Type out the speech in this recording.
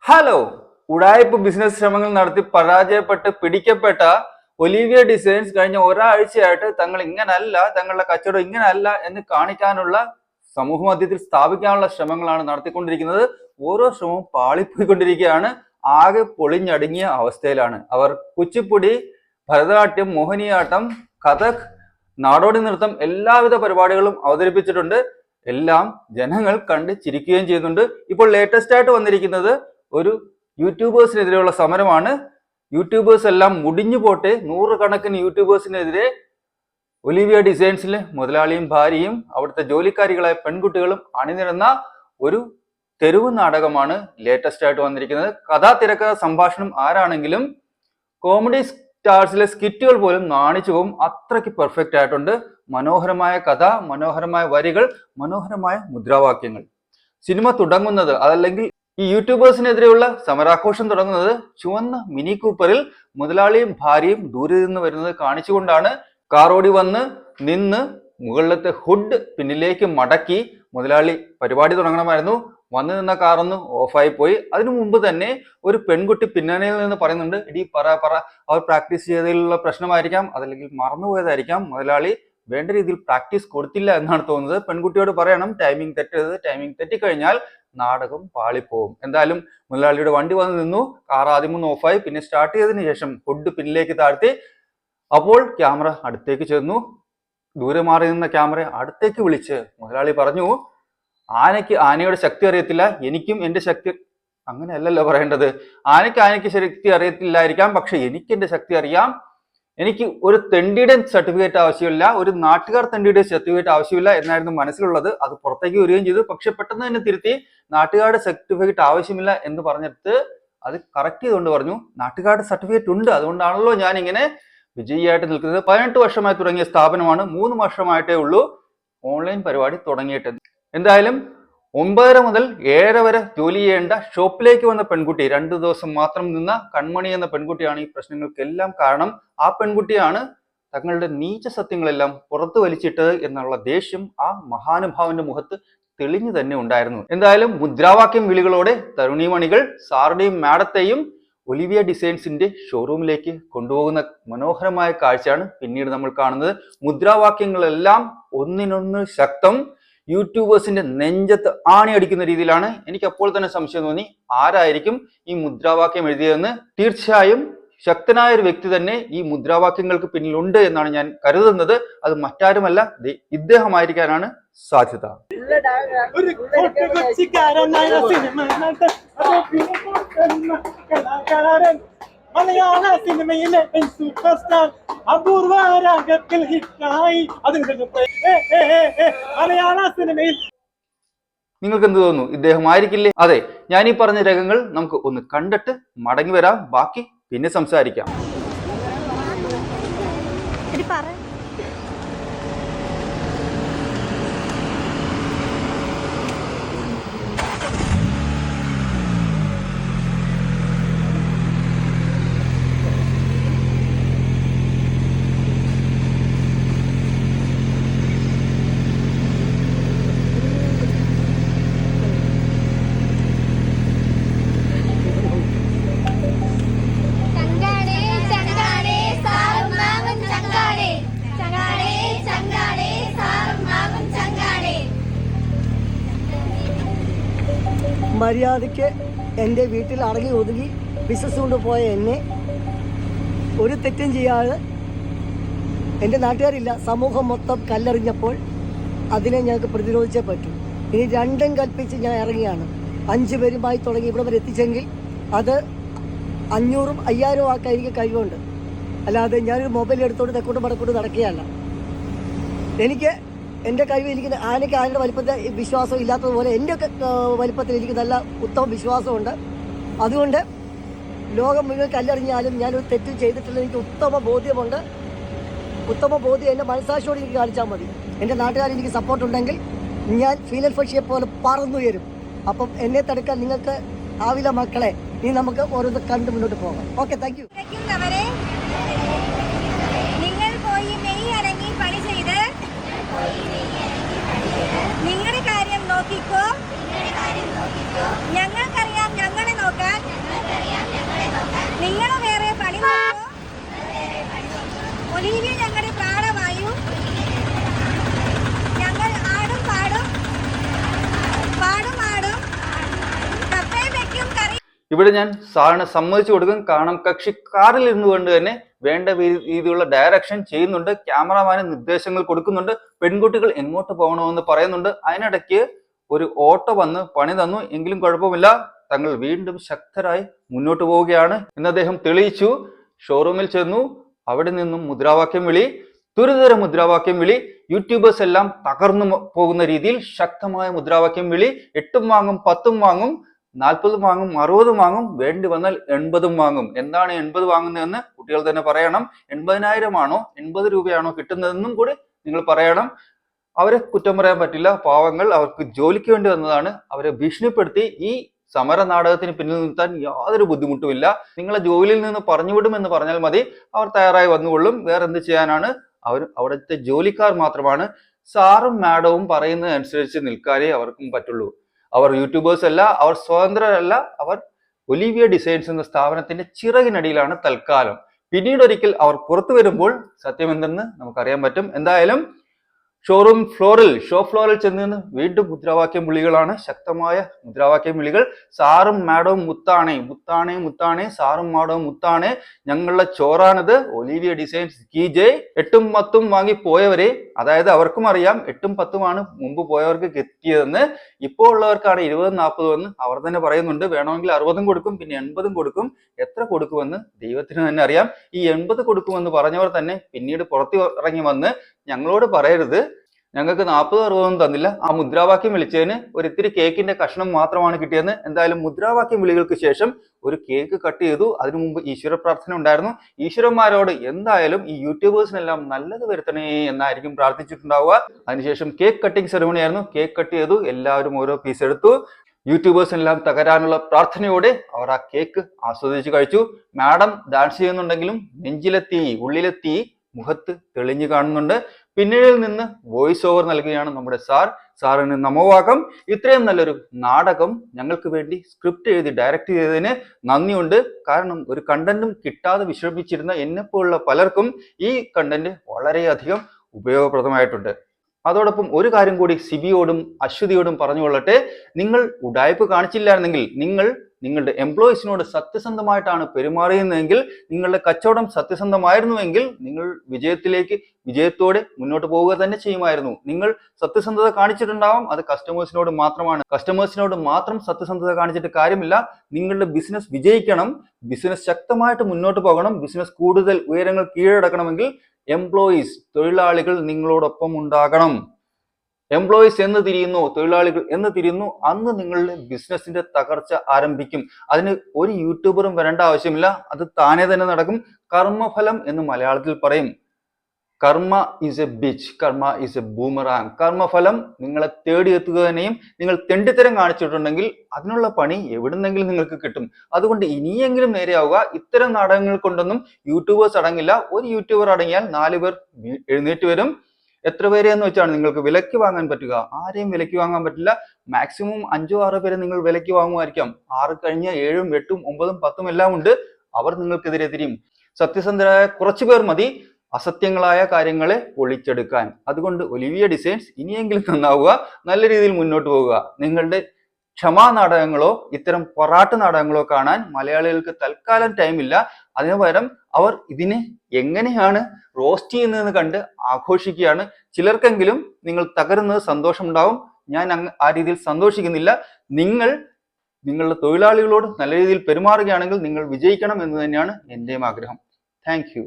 Hello, ഉടായ്പ business ശ്രമങ്ങൾ നടത്തി പരാജയപ്പെട്ട് പിടിക്കപ്പെട്ട ഒലിവിയ ഡിസൈൻസ് കഴിഞ്ഞ ഒരാഴ്ചയായിട്ട് തങ്ങളുടെ കച്ചവടം ഇങ്ങനല്ല എന്ന് കാണിക്കാനുള്ള സമൂഹ മധ്യത്തിൽ സ്ഥാപിക്കാനുള്ള ശ്രമങ്ങളാണ് നടത്തിക്കൊണ്ടിരിക്കുന്നത്. ഓരോ ശ്രമവും പാളിപ്പോയിക്കൊണ്ടിരിക്കുകയാണ്. ആകെ പൊളിഞ്ഞടുങ്ങിയ അവസ്ഥയിലാണ് അവർ. കുച്ചിപ്പുടി, ഭരതനാട്യം, മോഹിനിയാട്ടം, കഥക്, നാടോടി നൃത്തം എല്ലാവിധ പരിപാടികളും അവതരിപ്പിച്ചിട്ടുണ്ട്. എല്ലാം ജനങ്ങൾ കണ്ട് ചിരിക്കുകയും ചെയ്യുന്നുണ്ട്. ഇപ്പോൾ ലേറ്റസ്റ്റ് ആയിട്ട് വന്നിരിക്കുന്നത് ഒരു യൂട്യൂബേഴ്സിനെതിരെയുള്ള സമരമാണ്. യൂട്യൂബേഴ്സ് എല്ലാം മുടിഞ്ഞു പോട്ടെ. 100 കണക്കിന് യൂട്യൂബേഴ്സിനെതിരെ ഒലിവിയ ഡിസൈൻസിലെ മുതലാളിയും ഭാര്യയും അവിടുത്തെ ജോലിക്കാരികളായ പെൺകുട്ടികളും അണിനിരന്ന ഒരു തെരുവ് നാടകമാണ് ലേറ്റസ്റ്റ് ആയിട്ട് വന്നിരിക്കുന്നത്. കഥാ, തിരക്കഥ, സംഭാഷണം ആരാണെങ്കിലും കോമഡി സ്റ്റാർസിലെ സ്കിറ്റുകൾ പോലും നാണിച്ചു പോകും. അത്രയ്ക്ക് പെർഫെക്റ്റ് ആയിട്ടുണ്ട്. മനോഹരമായ കഥ, മനോഹരമായ വരികൾ, മനോഹരമായ മുദ്രാവാക്യങ്ങൾ. സിനിമ തുടങ്ങുന്നത്, അതല്ലെങ്കിൽ ഈ യൂട്യൂബേഴ്സിനെതിരെയുള്ള സമരാഘോഷം തുടങ്ങുന്നത് ചുവന്ന മിനി കൂപ്പറിൽ മുതലാളിയും ഭാര്യയും ദൂരെ നിന്ന് വരുന്നത് കാണിച്ചുകൊണ്ടാണ്. കാറോടി വന്ന് നിന്ന് മുകളിലത്തെ ഹുഡ് പിന്നിലേക്ക് മടക്കി മുതലാളി പരിപാടി തുടങ്ങണമായിരുന്നു. വന്നു നിന്ന കാറൊന്ന് ഓഫായി പോയി. അതിനു മുമ്പ് തന്നെ ഒരു പെൺകുട്ടി പിന്നണിയിൽ നിന്ന് പറയുന്നുണ്ട്, ഇടി പറ അവർ പ്രാക്ടീസ് ചെയ്തതിലുള്ള പ്രശ്നമായിരിക്കാം, അതല്ലെങ്കിൽ മറന്നുപോയതായിരിക്കാം, മുതലാളി വേണ്ട രീതിയിൽ പ്രാക്ടീസ് കൊടുത്തില്ല എന്നാണ് തോന്നുന്നത്. പെൺകുട്ടിയോട് പറയണം ടൈമിംഗ് തെറ്റരുത്, ടൈമിംഗ് തെറ്റിക്കഴിഞ്ഞാൽ നാടകം പാളിപ്പോവും. എന്തായാലും മുതലാളിയുടെ വണ്ടി വന്ന് നിന്നു. കാർ ആദ്യം ഒന്ന് ഓഫായി, പിന്നെ സ്റ്റാർട്ട് ചെയ്തതിനു ശേഷം ഹുഡ് പിന്നിലേക്ക് താഴ്ത്തി. അപ്പോൾ ക്യാമറ അടുത്തേക്ക് ചെന്നു. ദൂരെ മാറി നിന്ന ക്യാമറ അടുത്തേക്ക് വിളിച്ച് മുതലാളി പറഞ്ഞു, ആനയുടെ ശക്തി അറിയത്തില്ല, എനിക്കും എന്റെ ശക്തി. അങ്ങനെയല്ലല്ലോ പറയേണ്ടത്. ആനയ്ക്ക് ശക്തി അറിയത്തില്ലായിരിക്കാം, പക്ഷെ എനിക്ക് എന്റെ ശക്തി അറിയാം. എനിക്ക് ഒരു തെണ്ടിയുടെ സർട്ടിഫിക്കറ്റ് ആവശ്യമില്ല, ഒരു നാട്ടുകാർ തെണ്ടിയുടെ സർട്ടിഫിക്കറ്റ് ആവശ്യമില്ല എന്നായിരുന്നു മനസ്സിലുള്ളത്. അത് പുറത്തേക്ക് വരികയും ചെയ്തു. പക്ഷെ പെട്ടെന്ന് തന്നെ തിരുത്തി നാട്ടുകാരുടെ സർട്ടിഫിക്കറ്റ് ആവശ്യമില്ല എന്ന് പറഞ്ഞിട്ട് അത് കറക്റ്റ് ചെയ്തുകൊണ്ട് പറഞ്ഞു, നാട്ടുകാരുടെ സർട്ടിഫിക്കറ്റ് ഉണ്ട്, അതുകൊണ്ടാണല്ലോ ഞാൻ ഇങ്ങനെ വിജയിയായിട്ട് നിൽക്കുന്നത്. 18 വർഷമായി തുടങ്ങിയ സ്ഥാപനമാണ്, 3 വർഷമായിട്ടേ ഉള്ളൂ ഓൺലൈൻ പരിപാടി തുടങ്ങിയിട്ട്. എന്തായാലും 9:30 മുതൽ 7:30 വരെ ജോലി ചെയ്യേണ്ട ഷോപ്പിലേക്ക് വന്ന പെൺകുട്ടി, 2 ദിവസം മാത്രം നിന്ന കൺമണി എന്ന പെൺകുട്ടിയാണ് ഈ പ്രശ്നങ്ങൾക്കെല്ലാം കാരണം. ആ പെൺകുട്ടിയാണ് തങ്ങളുടെ നീച സത്യങ്ങളെല്ലാം പുറത്തു വലിച്ചിട്ടത് എന്നുള്ള ദേഷ്യം ആ മഹാനുഭാവന്റെ മുഖത്ത് തെളിഞ്ഞു തന്നെ ഉണ്ടായിരുന്നു. എന്തായാലും മുദ്രാവാക്യം വിളികളോടെ തരുണിമണികൾ സാറുടെയും മാഡത്തെയും ഒലിവിയ ഡിസൈൻസിന്റെ ഷോറൂമിലേക്ക് കൊണ്ടുപോകുന്ന മനോഹരമായ കാഴ്ചയാണ് പിന്നീട് നമ്മൾ കാണുന്നത്. മുദ്രാവാക്യങ്ങളെല്ലാം ഒന്നിനൊന്ന് ശക്തം. യൂട്യൂബേഴ്സിന്റെ നെഞ്ചത്ത് ആണി അടിക്കുന്ന രീതിയിലാണ്. എനിക്ക് അപ്പോൾ തന്നെ സംശയം തോന്നി, ആരായിരിക്കും ഈ മുദ്രാവാക്യം എഴുതിയതെന്ന്. തീർച്ചയായും ശക്തനായ ഒരു വ്യക്തി തന്നെ ഈ മുദ്രാവാക്യങ്ങൾക്ക് പിന്നിലുണ്ട് എന്നാണ് ഞാൻ കരുതുന്നത്. അത് മറ്റാരുമല്ല, ഇദ്ദേഹമായിരിക്കാനാണ് സാധ്യത. മലയാള സിനിമയിലെ സൂപ്പർ സ്റ്റാർ അപൂർവ രാഗത്തിൽ ഹിറ്റായി. മലയാള സിനിമയിൽ നിങ്ങൾക്ക് എന്ത് തോന്നുന്നു? ഇദ്ദേഹമായിരിക്കില്ലേ? അതെ, ഞാൻ ഈ പറഞ്ഞ രംഗങ്ങൾ നമുക്ക് ഒന്ന് കണ്ടിട്ട് മടങ്ങി വരാം. ബാക്കി പിന്നെ സംസാരിക്കാം. മര്യാദയ്ക്ക് എൻ്റെ വീട്ടിൽ അടങ്ങി ഒതുങ്ങി ബിസിനസ് കൊണ്ടുപോയ എന്നെ ഒരു തെറ്റും ചെയ്യാതെ എൻ്റെ നാട്ടുകാരില്ല സമൂഹം മൊത്തം കല്ലെറിഞ്ഞപ്പോൾ അതിനെ ഞങ്ങൾക്ക് പ്രതിരോധിച്ചേ പറ്റൂ. ഇനി രണ്ടും കൽപ്പിച്ച് ഞാൻ ഇറങ്ങിയാണ്. 5 പേരുമായി തുടങ്ങി ഇവിടെ വരെ എത്തിച്ചെങ്കിൽ അത് 500ഉം 5000ഉം ആക്കാൻ എനിക്ക് കഴിവുണ്ട്. അല്ലാതെ ഞാനൊരു മൊബൈൽ എടുത്തോണ്ട് തെക്കോട്ട് വടക്കോട്ട് നടക്കുകയല്ല. എനിക്ക് എൻ്റെ കഴിവ്, എനിക്ക് ആനയുടെ വലിപ്പത്തിൽ വിശ്വാസം ഇല്ലാത്തതുപോലെ എൻ്റെ വലിപ്പത്തിൽ എനിക്ക് നല്ല ഉത്തമ വിശ്വാസമുണ്ട്. അതുകൊണ്ട് ലോകം മുഴുവൻ കല്ലെറിഞ്ഞാലും ഞാനൊരു തെറ്റ് ചെയ്തിട്ടില്ല. എനിക്ക് ഉത്തമ ബോധ്യമുണ്ട്. ഉത്തമ ബോധ്യം എൻ്റെ മനസ്സാക്ഷിയോട് എനിക്ക് കാണിച്ചാൽ മതി. എൻ്റെ നാട്ടുകാർ എനിക്ക് സപ്പോർട്ടുണ്ടെങ്കിൽ ഞാൻ ഫീനൽ പക്ഷിയെ പോലെ പറന്നുയരും. അപ്പം എന്നെ തടുക്കാൻ നിങ്ങൾക്ക് ആവില്ല മക്കളെ. ഇനി നമുക്ക് ഓരോന്ന് കണ്ട് മുന്നോട്ട് പോകാം. Okay, thank you. നിങ്ങളുടെ കാര്യം നോക്കിക്കോ, ഞങ്ങൾക്കറിയാം ഞങ്ങളെ നോക്കാൻ. ഇവിടെ ഞാൻ സാറിന് സമ്മതിച്ചു കൊടുക്കും. കാരണം കക്ഷി കാറിൽ ഇരുന്നു കൊണ്ട് തന്നെ വേണ്ട രീതിയിലുള്ള ഡയറക്ഷൻ ചെയ്യുന്നുണ്ട്, ക്യാമറമാന് നിർദ്ദേശങ്ങൾ കൊടുക്കുന്നുണ്ട്, പെൺകുട്ടികൾ എങ്ങോട്ട് പോകണമെന്ന് പറയുന്നുണ്ട്. അതിനിടയ്ക്ക് ഒരു ഓട്ടോ വന്ന് പണി തന്നു, എങ്കിലും കുഴപ്പമില്ല, തങ്ങൾ വീണ്ടും ശക്തരായി മുന്നോട്ട് പോവുകയാണ് എന്ന് അദ്ദേഹം തെളിയിച്ചു. ഷോറൂമിൽ ചെന്നു, അവിടെ നിന്നും മുദ്രാവാക്യം വിളി, തുരിതര മുദ്രാവാക്യം വിളി, യൂട്യൂബേഴ്സ് എല്ലാം തകർന്നു പോകുന്ന രീതിയിൽ ശക്തമായ മുദ്രാവാക്യം വിളി. 8 വാങ്ങും, 10 വാങ്ങും, 40 വാങ്ങും, 60 വാങ്ങും, വേണ്ടി വന്നാൽ 80 വാങ്ങും. എന്താണ് 80 വാങ്ങുന്നതെന്ന് കുട്ടികൾ തന്നെ പറയണം. 80,000 ആണോ 80 രൂപയാണോ കിട്ടുന്നതെന്നും കൂടി നിങ്ങൾ പറയണം. അവരെ കുറ്റം പറയാൻ പറ്റില്ല, പാവങ്ങൾ, അവർക്ക് ജോലിക്ക് വേണ്ടി വന്നതാണ്. അവരെ ഭീഷണിപ്പെടുത്തി ഈ സമര നാടകത്തിന് പിന്നിൽ നിർത്താൻ യാതൊരു ബുദ്ധിമുട്ടുമില്ല. നിങ്ങളെ ജോലിയിൽ നിന്ന് പറഞ്ഞുവിടുമെന്ന് പറഞ്ഞാൽ മതി, അവർ തയ്യാറായി വന്നുകൊള്ളും. വേറെ എന്ത് ചെയ്യാനാണ്? അവർ അവിടുത്തെ ജോലിക്കാർ മാത്രമാണ്. സാറും മാഡവും പറയുന്നതനുസരിച്ച് നിൽക്കാനേ അവർക്കും പറ്റുള്ളൂ. അവർ യൂട്യൂബേഴ്സ് അല്ല, അവർ സ്വതന്ത്രരല്ല, അവർ ഒലിവിയ ഡിസൈൻസ് എന്ന സ്ഥാപനത്തിന്റെ ചിറകിനടിയിലാണ് തൽക്കാലം. പിന്നീട് ഒരിക്കൽ അവർ പുറത്തു വരുമ്പോൾ സത്യം എന്തെന്ന് നമുക്കറിയാൻ പറ്റും. എന്തായാലും ഷോ ഫ്ലോറിൽ ചെന്ന് വീണ്ടും മുദ്രാവാക്യം വിളികളാണ്, ശക്തമായ മുദ്രാവാക്യം വിളികൾ. സാറും മാഡവും മുത്താണേ, മുത്താണേ, മുത്താണേ, സാറും മാഡവും മുത്താണേ, ഞങ്ങളുടെ ചോറാണത്, ഒലിവിയ ഡിസൈൻസ് കീ ജയ്. 8ഉം 10ഉം വാങ്ങി പോയവരെ, അതായത് അവർക്കും അറിയാം 8ഉം 10ഉമാണ് മുമ്പ് പോയവർക്ക് കിട്ടിയതെന്ന്. ഇപ്പോൾ ഉള്ളവർക്കാണ് 20, 40 എന്ന് അവർ തന്നെ പറയുന്നുണ്ട്. വേണമെങ്കിൽ 60ഉം കൊടുക്കും, പിന്നെ 80ഉം കൊടുക്കും. എത്ര കൊടുക്കുമെന്ന് ദൈവത്തിന് തന്നെ അറിയാം. ഈ 80 കൊടുക്കുമെന്ന് പറഞ്ഞവർ തന്നെ പിന്നീട് പുറത്തു ഇറങ്ങി വന്ന് ഞങ്ങളോട് പറയരുത്, ഞങ്ങൾക്ക് 40, 60 തന്നില്ല, ആ മുദ്രാവാക്യം വിളിച്ചതിന് ഒരിത്തിരി കേക്കിന്റെ കഷ്ണം മാത്രമാണ് കിട്ടിയെന്ന്. എന്തായാലും മുദ്രാവാക്യം വിളികൾക്ക് ശേഷം ഒരു കേക്ക് കട്ട് ചെയ്തു. അതിനു മുമ്പ് ഈശ്വര പ്രാർത്ഥന ഉണ്ടായിരുന്നു. ഈശ്വരന്മാരോട് എന്തായാലും ഈ യൂട്യൂബേഴ്സിനെല്ലാം നല്ലത് വരുത്തണേ എന്നായിരിക്കും പ്രാർത്ഥിച്ചിട്ടുണ്ടാവുക. അതിനുശേഷം കേക്ക് കട്ടിംഗ് സെറമണി ആയിരുന്നു. കേക്ക് കട്ട് ചെയ്തു, എല്ലാവരും ഓരോ പീസ് എടുത്തു. യൂട്യൂബേഴ്സിനെല്ലാം തകരാനുള്ള പ്രാർത്ഥനയോടെ അവർ ആ കേക്ക് ആസ്വദിച്ച് കഴിച്ചു. മാഡം ഡാൻസ് ചെയ്യുന്നുണ്ടെങ്കിലും നെഞ്ചിലെ തീ, ഉള്ളിലെ തീ മുഖത്ത് തെളിഞ്ഞു കാണുന്നുണ്ട്. പിന്നീട് നിന്ന് വോയിസ് ഓവർ നൽകുകയാണ് നമ്മുടെ സാറിന് നമോവാകം. ഇത്രയും നല്ലൊരു നാടകം ഞങ്ങൾക്ക് വേണ്ടി സ്ക്രിപ്റ്റ് എഴുതി ഡയറക്റ്റ് ചെയ്തതിന് നന്ദിയുണ്ട്. കാരണം ഒരു കണ്ടന്റും കിട്ടാതെ വിഷമിച്ചിരുന്ന എന്നെപ്പോലുള്ള പലർക്കും ഈ കണ്ടന്റ് വളരെയധികം ഉപയോഗപ്രദമായിട്ടുണ്ട്. അതോടൊപ്പം ഒരു കാര്യം കൂടി സിബിയോടും അശ്വതിയോടും പറഞ്ഞുകൊള്ളട്ടെ. നിങ്ങൾ ഉഡായ്പ് കാണിച്ചില്ലായിരുന്നെങ്കിൽ, നിങ്ങൾ നിങ്ങളുടെ എംപ്ലോയീസിനോട് സത്യസന്ധമായിട്ടാണ് പെരുമാറിയതെങ്കിൽ, നിങ്ങളുടെ കച്ചവടം സത്യസന്ധമായിരുന്നുവെങ്കിൽ നിങ്ങൾ വിജയത്തോടെ മുന്നോട്ട് പോവുക തന്നെ ചെയ്യുമായിരുന്നു. നിങ്ങൾ സത്യസന്ധത കാണിച്ചിട്ടുണ്ടാവും, അത് കസ്റ്റമേഴ്സിനോട് മാത്രമാണ്. കസ്റ്റമേഴ്സിനോട് മാത്രം സത്യസന്ധത കാണിച്ചിട്ട് കാര്യമില്ല. നിങ്ങളുടെ ബിസിനസ് വിജയിക്കണം, ബിസിനസ് ശക്തമായിട്ട് മുന്നോട്ട് പോകണം, ബിസിനസ് കൂടുതൽ ഉയരങ്ങൾ കീഴടക്കണമെങ്കിൽ എംപ്ലോയീസ്, തൊഴിലാളികൾ നിങ്ങളോടൊപ്പം ഉണ്ടാകണം. എംപ്ലോയീസ് എന്ന് തിരിയുന്നു, തൊഴിലാളികൾ എന്ന് തിരിയുന്നു, അന്ന് നിങ്ങളുടെ ബിസിനസിന്റെ തകർച്ച ആരംഭിക്കും. അതിന് ഒരു യൂട്യൂബറും വരേണ്ട ആവശ്യമില്ല, അത് താനെ തന്നെ നടക്കും. കർമ്മഫലം എന്ന് മലയാളത്തിൽ പറയും. കർമ്മ ഈസ് എ ബിച്ച്, കർമ്മ ഈസ് എ ബൂമറാങ്. കർമ്മഫലം നിങ്ങളെ തേടിയെത്തുക തന്നെയും. നിങ്ങൾ തെണ്ടിത്തരം കാണിച്ചിട്ടുണ്ടെങ്കിൽ അതിനുള്ള പണി എവിടുന്നെങ്കിലും നിങ്ങൾക്ക് കിട്ടും. അതുകൊണ്ട് ഇനിയെങ്കിലും നേരെയാവുക. ഇത്തരം നാടകങ്ങൾ കൊണ്ടൊന്നും യൂട്യൂബേഴ്സ് അടങ്ങില്ല. ഒരു യൂട്യൂബർ അടങ്ങിയാൽ 4 പേർ എഴുന്നേറ്റ് വരും. എത്ര പേരെ എന്ന് വെച്ചാണ് നിങ്ങൾക്ക് വിലയ്ക്ക് വാങ്ങാൻ പറ്റുക? ആരെയും വിലയ്ക്ക് വാങ്ങാൻ പറ്റില്ല. മാക്സിമം 5, 6 പേരെ നിങ്ങൾ വിലയ്ക്ക് വാങ്ങുമായിരിക്കാം. 6 കഴിഞ്ഞ 7, 8, 9, 10 എല്ലാം ഉണ്ട്. അവർ നിങ്ങൾക്കെതിരെ തിരിയും. സത്യസന്ധരായ കുറച്ചു പേർ മതി അസത്യങ്ങളായ കാര്യങ്ങളെ ഒളിച്ചെടുക്കാൻ. അതുകൊണ്ട് ഒലിവിയ ഡിസൈൻസ് ഇനിയെങ്കിലും നന്നാവുക, നല്ല രീതിയിൽ മുന്നോട്ട് പോവുക. നിങ്ങളുടെ ക്ഷമാ നാടകങ്ങളോ ഇത്തരം പൊറാട്ട് നാടകങ്ങളോ കാണാൻ മലയാളികൾക്ക് തൽക്കാലം ടൈമില്ല. അതിനു പകരം അവർ ഇതിനെ എങ്ങനെയാണ് റോസ്റ്റ് ചെയ്യുന്നതെന്ന് കണ്ട് ആഘോഷിക്കുകയാണ്. ചിലർക്കെങ്കിലും നിങ്ങൾ തകരുന്നത് സന്തോഷമുണ്ടാവും. ഞാൻ ആ രീതിയിൽ സന്തോഷിക്കുന്നില്ല. നിങ്ങൾ നിങ്ങളുടെ തൊഴിലാളികളോട് നല്ല രീതിയിൽ പെരുമാറുകയാണെങ്കിൽ നിങ്ങൾ വിജയിക്കണം എന്ന് തന്നെയാണ് എൻ്റെയും ആഗ്രഹം. Thank you.